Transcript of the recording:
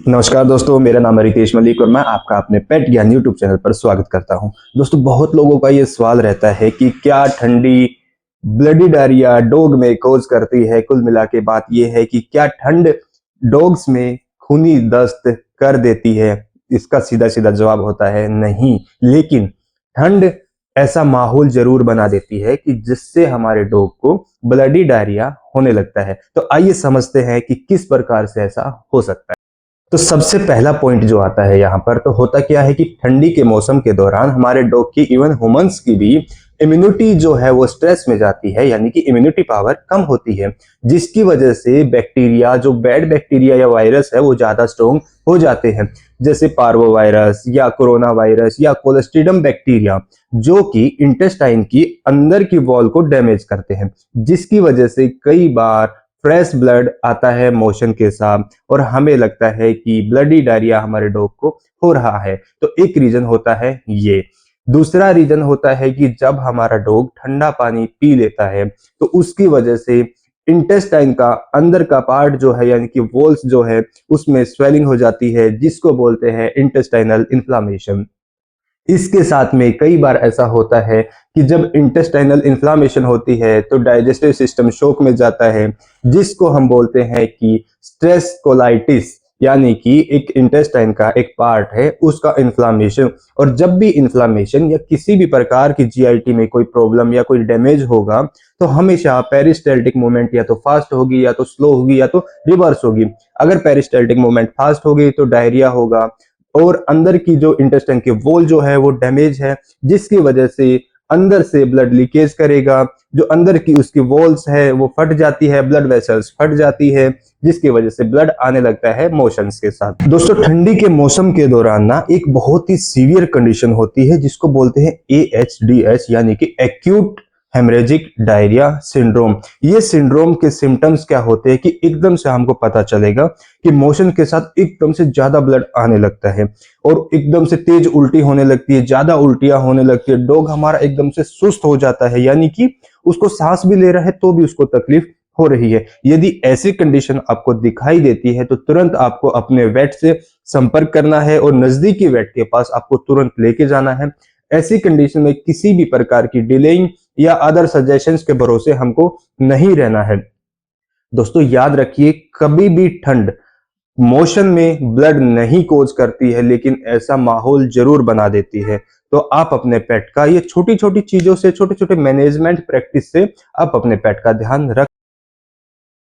नमस्कार दोस्तों, मेरा नाम है रितेश मलिक और मैं आपका अपने पेट ज्ञान यूट्यूब चैनल पर स्वागत करता हूं। दोस्तों, बहुत लोगों का ये सवाल रहता है कि क्या ठंडी ब्लडी डायरिया डॉग में कॉज करती है। कुल मिला के बात ये है कि क्या ठंड डॉग्स में खूनी दस्त कर देती है। इसका सीधा सीधा जवाब होता है नहीं, लेकिन ठंड ऐसा माहौल जरूर बना देती है कि जिससे हमारे डॉग को ब्लडी डायरिया होने लगता है। तो आइए समझते हैं कि किस प्रकार से ऐसा हो सकता है। तो सबसे पहला पॉइंट जो आता है यहाँ पर, तो होता क्या है कि ठंडी के मौसम के दौरान हमारे डॉग की, इवन ह्यूमंस की भी इम्यूनिटी जो है वो स्ट्रेस में जाती है, यानी कि इम्यूनिटी पावर कम होती है, जिसकी वजह से बैक्टीरिया, जो बैड बैक्टीरिया या वायरस है, वो ज्यादा स्ट्रोंग हो जाते हैं। जैसे पार्वो वायरस या कोरोना वायरस या कोलेस्ट्रीडम बैक्टीरिया, जो कि इंटेस्टाइन की अंदर की वॉल को डैमेज करते हैं, जिसकी वजह से कई बार फ्रेश ब्लड आता है मोशन के साथ और हमें लगता है कि ब्लडी डायरिया हमारे डॉग को हो रहा है। तो एक रीजन होता है ये। दूसरा रीजन होता है कि जब हमारा डॉग ठंडा पानी पी लेता है तो उसकी वजह से इंटेस्टाइन का अंदर का पार्ट जो है, यानी कि वॉल्स जो है, उसमें स्वेलिंग हो जाती है, जिसको बोलते हैं इंटेस्टाइनल इन्फ्लामेशन। इसके साथ में कई बार ऐसा होता है कि जब इंटेस्टाइनल इन्फ्लामेशन होती है तो डाइजेस्टिव सिस्टम शॉक में जाता है, जिसको हम बोलते हैं कि स्ट्रेस कोलाइटिस, यानी कि एक इंटेस्टाइन का एक पार्ट है उसका इन्फ्लामेशन। और जब भी इन्फ्लामेशन या किसी भी प्रकार की जीआईटी में कोई प्रॉब्लम या कोई डैमेज होगा तो हमेशा पेरिस्टाल्टिक मूवमेंट या तो फास्ट होगी या तो स्लो होगी या तो रिवर्स होगी। अगर पेरिस्टाल्टिक मूवमेंट फास्ट होगी तो डायरिया होगा और अंदर की जो इंटेस्टाइन की वॉल जो है वो डैमेज है, जिसकी वजह से अंदर से ब्लड लीकेज करेगा। जो अंदर की उसकी वॉल्स है वो फट जाती है, ब्लड वेसल्स फट जाती है, जिसकी वजह से ब्लड आने लगता है मोशंस के साथ। दोस्तों, ठंडी के मौसम के दौरान ना एक बहुत ही सीवियर कंडीशन होती है जिसको बोलते हैं AHDS, यानी कि एक्यूट हेमरेजिक डायरिया सिंड्रोम। ये सिंड्रोम के सिम्टम्स क्या होते हैं कि एकदम से हमको पता चलेगा कि मोशन के साथ एकदम से ज्यादा ब्लड आने लगता है और एकदम से तेज उल्टी होने लगती है, ज्यादा उल्टियां होने लगती है, डॉग हमारा एकदम से सुस्त हो जाता है, यानी कि उसको सांस भी ले रहा है तो भी उसको तकलीफ हो रही है। यदि ऐसी कंडीशन आपको दिखाई देती है तो तुरंत आपको अपने वेट से संपर्क करना है और नजदीकी वेट के पास आपको तुरंत लेके जाना है। ऐसी कंडीशन में किसी भी प्रकार की डिलेइंग या अदर सजेशंस के भरोसे हमको नहीं रहना है। दोस्तों, याद रखिए, कभी भी ठंड मोशन में ब्लड नहीं कोज करती है, लेकिन ऐसा माहौल जरूर बना देती है। तो आप अपने पेट का ये छोटी छोटी चीजों से, छोटे छोटे मैनेजमेंट प्रैक्टिस से आप अपने पेट का ध्यान रख